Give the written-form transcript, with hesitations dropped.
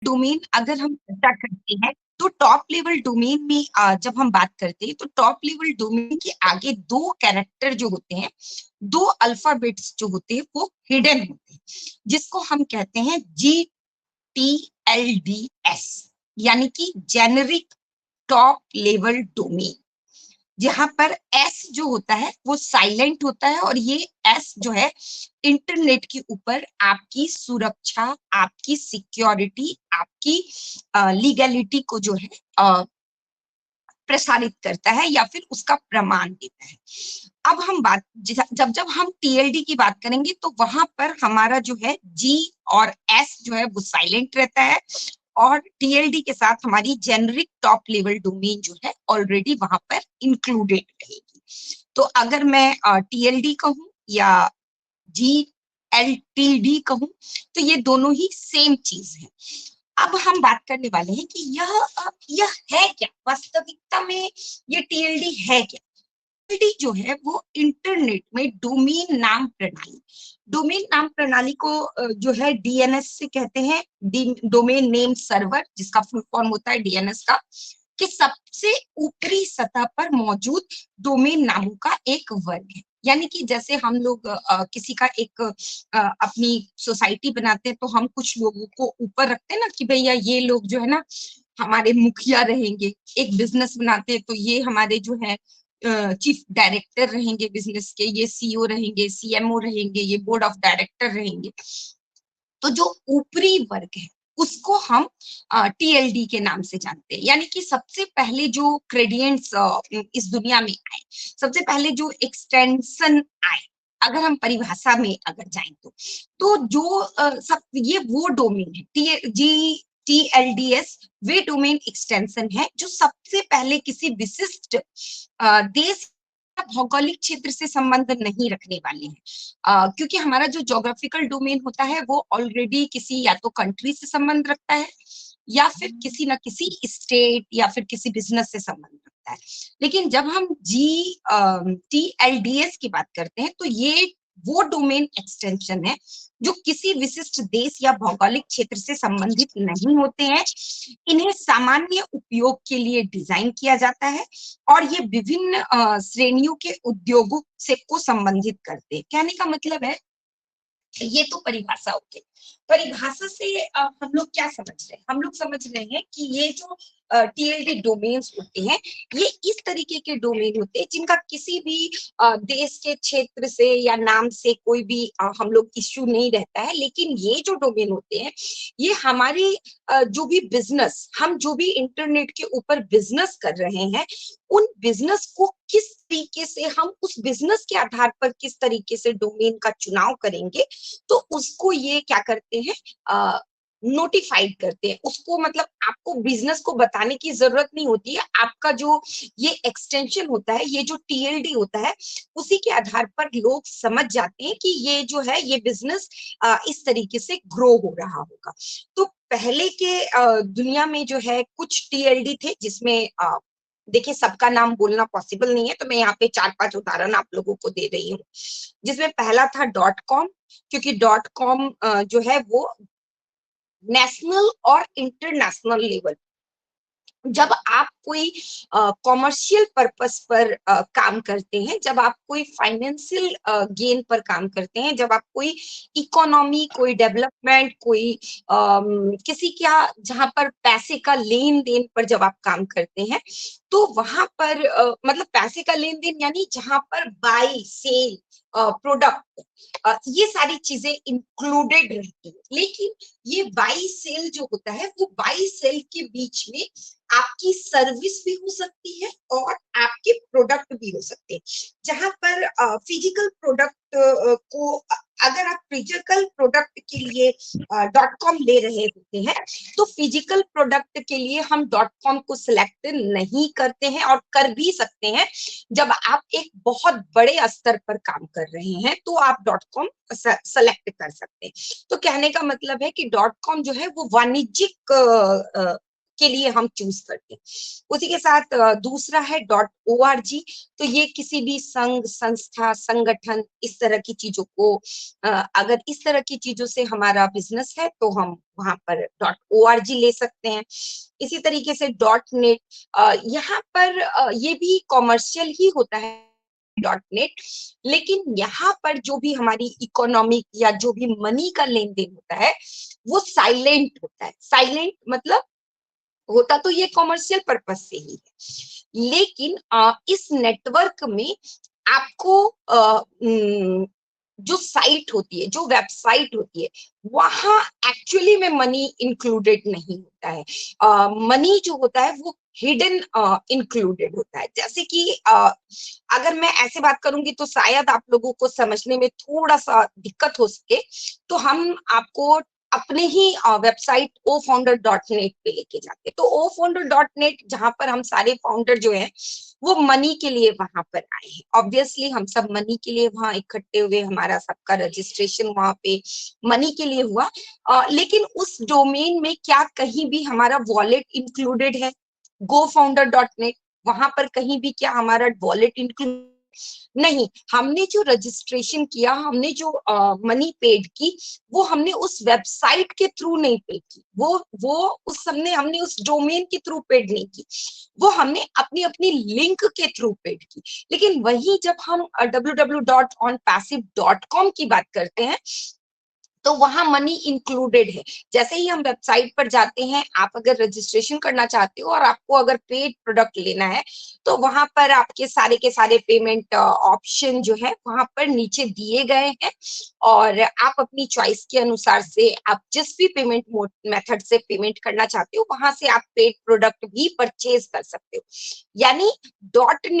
Domain अगर हम चर्चा करते हैं तो टॉप लेवल डोमेन में जब हम बात करते हैं तो टॉप लेवल डोमेन के आगे दो कैरेक्टर जो होते हैं, दो अल्फाबेट्स जो होते हैं वो हिडन होते हैं, जिसको हम कहते हैं GTLDS, यानी कि जेनेरिक टॉप लेवल डोमेन। जहां पर एस जो होता है वो साइलेंट होता है, और ये एस जो है इंटरनेट के ऊपर आपकी सुरक्षा, आपकी सिक्योरिटी, आपकी लीगैलिटी को जो है प्रसारित करता है या फिर उसका प्रमाण देता है। अब हम बात जब जब हम टीएलडी की बात करेंगे तो वहां पर हमारा जो है जी और एस जो है वो साइलेंट रहता है, और टीएलडी के साथ हमारी जेनरिक टॉप लेवल डोमेन जो है ऑलरेडी वहां पर इंक्लूडेड रहेगी। तो अगर मैं टीएलडी कहूं या GLTD कहूं तो ये दोनों ही सेम चीज है। अब हम बात करने वाले हैं कि यह है क्या वास्तविकता में, ये टीएलडी है क्या। टीएलडी जो है वो इंटरनेट में डोमेन नाम प्रणाली को जो है डीएनएस से कहते हैं, डोमेन नेम सर्वर, जिसका फुल फॉर्म होता है डीएनएस का, कि सबसे ऊपरी सतह पर मौजूद डोमेन नामों का एक वर्ग है। यानी कि जैसे हम लोग किसी का एक अपनी सोसाइटी बनाते हैं तो हम कुछ लोगों को ऊपर रखते हैं ना, कि भैया ये लोग जो है ना हमारे मुखिया रहेंगे। एक बिजनेस बनाते हैं तो ये हमारे जो है चीफ डायरेक्टर रहेंगे बिजनेस के, ये सीईओ रहेंगे, सीएमओ रहेंगे, ये बोर्ड ऑफ डायरेक्टर रहेंगे। तो जो ऊपरी वर्ग है उसको हम टीएलडी के नाम से जानते हैं। यानी कि सबसे पहले जो ग्रेडियंट्स इस दुनिया में आए, सबसे पहले जो एक्सटेंशन आए, अगर हम परिभाषा में अगर जाएं तो जो सब ये वो डोमेन है टीएलडीएस, वे डोमेन एक्सटेंशन है जो सबसे पहले किसी विशिष्ट देश भौगोलिक क्षेत्र से संबंध नहीं रखने वाले हैं, क्योंकि हमारा जो ज्योग्राफिकल डोमेन होता है वो ऑलरेडी किसी या तो कंट्री से संबंध रखता है या फिर किसी ना किसी स्टेट या फिर किसी बिजनेस से संबंध रखता है। लेकिन जब हम GTLDS की बात करते हैं तो ये वो डोमेन एक्सटेंशन है जो किसी विशिष्ट देश या भौगोलिक क्षेत्र से संबंधित नहीं होते हैं। इन्हें सामान्य उपयोग के लिए डिजाइन किया जाता है और ये विभिन्न श्रेणियों के उद्योगों से को संबंधित करते हैं। कहने का मतलब है, ये तो परिभाषा होती है। परिभाषा से हम लोग क्या समझ रहे हैं? हम लोग समझ रहे हैं कि ये जो टीएलडी डोमेन्स होते हैं, ये इस तरीके के डोमेन होते हैं जिनका किसी भी देश के क्षेत्र से या नाम से कोई भी हम लोग इश्यू नहीं रहता है। लेकिन ये जो डोमेन होते हैं, ये हमारी जो भी बिजनेस, हम जो भी इंटरनेट के ऊपर बिजनेस कर रहे हैं, उन बिजनेस को किस तरीके से हम उस बिजनेस के आधार पर किस तरीके से डोमेन का चुनाव करेंगे, तो उसको ये क्या करते हैं, नोटिफाइड करते हैं उसको। मतलब आपको बिजनेस को बताने की जरूरत नहीं होती है, आपका जो ये एक्सटेंशन होता है, ये जो टीएलडी होता है, उसी के आधार पर लोग समझ जाते हैं कि ये जो है ये बिजनेस इस तरीके से ग्रो हो रहा होगा। तो पहले के दुनिया में जो है कुछ टीएलडी थे जिसमें देखिए सबका नाम बोलना पॉसिबल नहीं है, तो मैं यहाँ पे 4-5 उदाहरण आप लोगों को दे रही हूँ। जिसमें पहला था .com, क्योंकि .com जो है वो नेशनल और इंटरनेशनल लेवल, जब आप कोई कॉमर्शियल पर्पस पर काम करते हैं, जब आप कोई फाइनेंशियल गेन पर काम करते हैं, जब आप कोई इकोनॉमी, कोई डेवलपमेंट, कोई किसी क्या जहां पर पैसे का लेन देन पर जब आप काम करते हैं, तो वहां पर मतलब पैसे का लेन देन यानी जहां पर बाई सेल प्रोडक्ट, ये सारी चीजें इंक्लूडेड रहती है। लेकिन ये बाई सेल जो होता है वो बाई सेल के बीच में आपकी सर्विस भी हो सकती है और आपके प्रोडक्ट भी हो सकते हैं। जहां पर फिजिकल प्रोडक्ट को, अगर आप फिजिकल प्रोडक्ट के लिए .com ले रहे होते हैं, तो फिजिकल प्रोडक्ट के लिए हम .com को सिलेक्ट नहीं करते हैं, और कर भी सकते हैं जब आप एक बहुत बड़े स्तर पर काम कर रहे हैं, तो आप .com सेलेक्ट कर सकते हैं। तो कहने का मतलब है कि .com जो है वो वाणिज्यिक के लिए हम चूज करते हैं। उसी के साथ दूसरा है .org। तो ये किसी भी संघ, संस्था, संगठन, इस तरह की चीजों को अगर इस तरह की चीजों से हमारा बिजनेस है तो हम वहां पर .org ले सकते हैं। इसी तरीके से .net, यहाँ पर ये भी कॉमर्शियल ही होता है .net, लेकिन यहाँ पर जो भी हमारी इकोनॉमिक या जो भी मनी का लेन देन होता है वो साइलेंट होता है। साइलेंट मतलब होता तो ये कॉमर्शियल पर्पज से ही है, लेकिन इस नेटवर्क में आपको जो साइट होती है, जो वेबसाइट होती है, वहां एक्चुअली में मनी इंक्लूडेड नहीं होता है। मनी जो होता है वो हिडन इंक्लूडेड होता है। जैसे कि अगर मैं ऐसे बात करूंगी तो शायद आप लोगों को समझने में थोड़ा सा दिक्कत हो सके, तो हम आपको अपने ही वेबसाइट ofounder.net पे लेके जाते हैं। तो ofounder.net, जहां पर हम सारे फाउंडर जो हैं वो मनी के लिए वहां पर आए हैं। ऑब्वियसली हम सब मनी के लिए वहां इकट्ठे हुए, हमारा सबका रजिस्ट्रेशन वहां पे मनी के लिए हुआ। लेकिन उस डोमेन में क्या कहीं भी हमारा वॉलेट इंक्लूडेड है? gofounder.net, वहां पर कहीं भी क्या हमारा वॉलेट इंक्लूड नहीं। हमने जो रजिस्ट्रेशन किया, हमने जो मनी पेड की, वो हमने उस वेबसाइट के थ्रू नहीं पेड की, वो उस हमने उस डोमेन के थ्रू पेड नहीं की, वो हमने अपनी अपनी लिंक के थ्रू पेड की। लेकिन वही जब हम www.onpassive.com की बात करते हैं तो वहां मनी इंक्लूडेड है। जैसे ही हम वेबसाइट पर जाते हैं, आप अगर रजिस्ट्रेशन करना चाहते हो और आपको अगर पेड प्रोडक्ट लेना है, तो वहां पर आपके सारे के सारे पेमेंट ऑप्शन जो है वहां पर नीचे दिए गए हैं, और आप अपनी चॉइस के अनुसार से आप जिस भी पेमेंट मेथड से पेमेंट करना चाहते हो, वहां से आप पेड प्रोडक्ट भी परचेज कर सकते हो। यानी